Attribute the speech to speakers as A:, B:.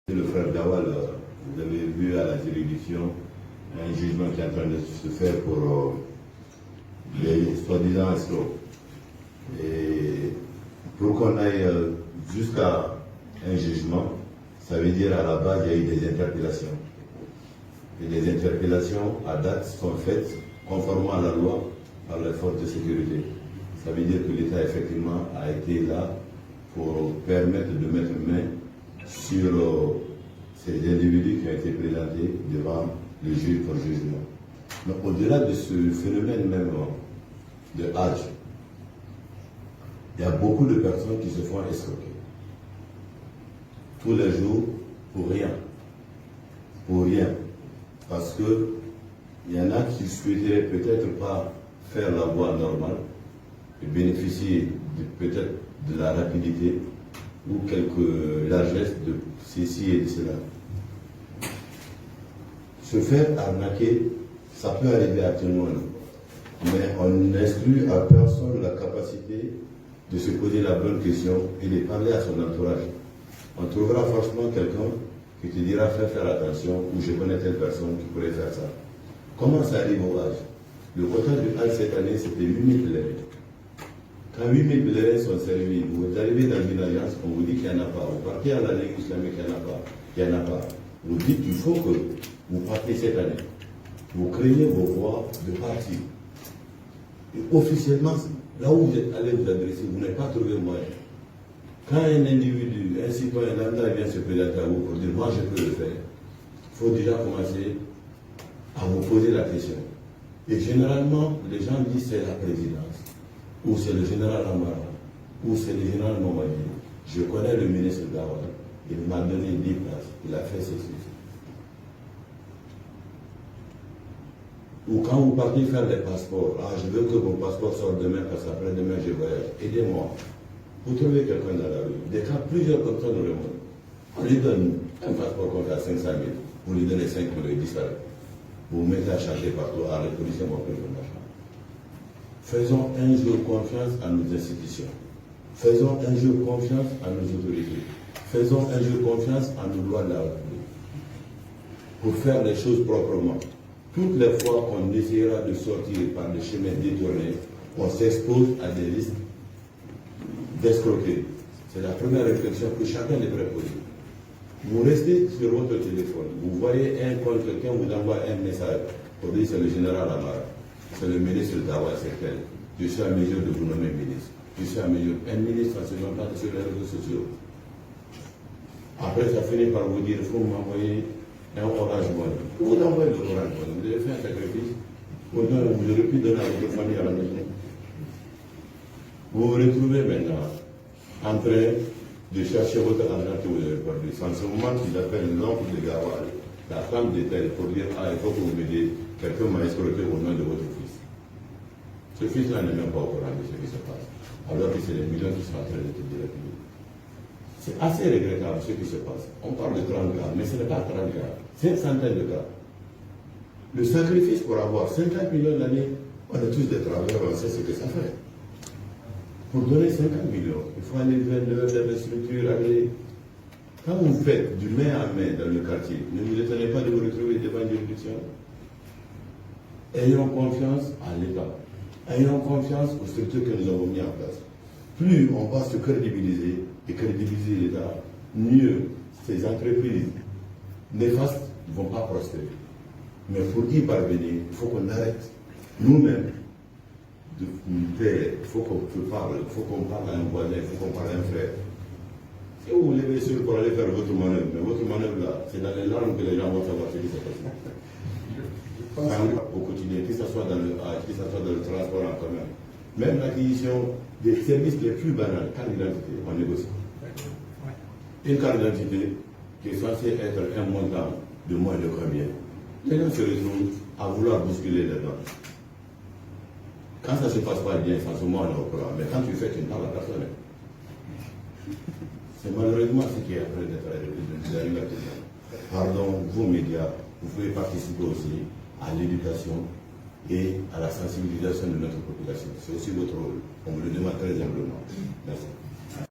A: Le frère Dawal, vous avez vu à la juridiction un jugement qui est en train de se faire pour les soi-disant escrocs. Et pour qu'on aille jusqu'à un jugement, ça veut dire à la base il y a eu des interpellations. Et les interpellations à date sont faites conformément à la loi par les forces de sécurité. Ça veut dire que l'État effectivement a été là pour permettre de mettre main sur ces individus qui ont été présentés devant le juge pour jugement. Mais au-delà de ce phénomène même de âge, il y a beaucoup de personnes qui se font escroquer. Tous les jours, pour rien. Pour rien. Parce que il y en a qui souhaiteraient peut-être pas faire la voie normale et bénéficier peut-être de la rapidité ou quelques largesses de ceci et de cela. Se faire arnaquer, ça peut arriver à tout le monde, mais on n'exclut à personne la capacité de se poser la bonne question et de parler à son entourage. On trouvera forcément quelqu'un qui te dira faire attention ou je connais telle personne qui pourrait faire ça. Comment ça arrive au âge? Le quota du Hajj cette année, c'était 8000 pèlerins. Quand 8000 pèlerins sont servis, vous arrivez dans une agence, on vous dit qu'il n'y en a pas. Vous partez à la Ligue islamique, il n'y en a pas. Vous dites qu'il faut que vous partez cette année. Vous créez vos voies de partir. Et officiellement, là où vous êtes allé vous adresser, vous n'avez pas trouvé moyen. Quand un individu, un citoyen lambda vient se présenter à vous pour dire moi je peux le faire, il faut déjà commencer à vous poser la question. Et généralement, les gens disent c'est la présidence, ou c'est le général Amara, ou c'est le général Momadi. Je connais le ministre Gawal, il m'a donné 10 places, il a fait ceci. Ou quand vous partez faire des passeports, je veux que mon passeport sorte demain parce qu'après-demain je voyage, aidez-moi. Vous trouvez quelqu'un dans la rue, des cas plusieurs comme ça dans le monde. On lui donne un passeport qu'on fait à 500 000, vous lui donnez 5 000, il disparaît. Vous vous mettez à chercher partout, à les policiers vont prendre le machin. Faisons un jour confiance à nos institutions. Faisons un jour confiance à nos autorités. Faisons un jour confiance à nos lois de la République. Pour faire les choses proprement. Toutes les fois qu'on essaiera de sortir par des chemins détournés, on s'expose à des risques d'escroquerie. C'est la première réflexion que chacun devrait poser. Vous restez sur votre téléphone, vous voyez un compte, quelqu'un vous envoie un message pour dire c'est le général Amara, c'est le ministre Dawa, c'est tel. Je suis à mesure de vous nommer ministre. Je suis à mesure. Un ministre, c'est longtemps sur les réseaux sociaux. Après, ça finit par vous dire il faut m'envoyer un Orange Money. Vous envoyez le Orange Money, vous avez fait un sacrifice. Vous aurez pu donner à votre famille à la maison. Vous vous retrouvez maintenant en train de chercher votre argent que vous avez perdu. C'est en ce moment qu'ils appellent l'oncle de Gawal, la femme d'État, pour dire il faut que vous m'aidiez, quelqu'un m'a escroqué au nom de votre fils. Ce fils-là n'est même pas au courant de ce qui se passe, alors que c'est les millions qui sont en train de te dire. C'est assez regrettable ce qui se passe. On parle de 30 cas, mais ce n'est pas 30 cas, c'est une centaine de cas. Le sacrifice pour avoir 50 millions d'années, on est tous des travailleurs, on sait ce que ça fait. Pour donner 50 millions, il faut aller vers les structures, aller. Quand vous faites du main à main dans le quartier, ne vous étonnez pas de vous retrouver devant une juridiction. Ayons confiance à l'État. Ayons confiance aux structures que nous avons mis en place. Plus on va se crédibiliser et crédibiliser l'État, mieux ces entreprises néfastes ne vont pas prospérer. Mais pour y parvenir, il faut qu'on arrête nous-mêmes. Il faut qu'on parle, il faut qu'on parle à un voisin, il faut qu'on parle à un frère. Si vous vous levez sur pour aller faire votre manœuvre, mais votre manœuvre là, c'est dans les langues que les gens vont savoir ce qui s'est passé. Au quotidien, que ce soit dans le transport en commun, même l'acquisition des services les plus banals, carte d'identité, on négocie. Une carte d'identité qui est censée être un montant de moins de combien? Les gens se retrouvent à vouloir bousculer les dents. Quand ça ne se passe pas bien, forcément on est au courant. Mais quand tu fais, tu ne parles à personne. C'est malheureusement ce qui est en train d'être arrivé. Pardon, vos médias, vous pouvez participer aussi à l'éducation et à la sensibilisation de notre population. C'est aussi votre rôle. On vous le demande très humblement. Merci.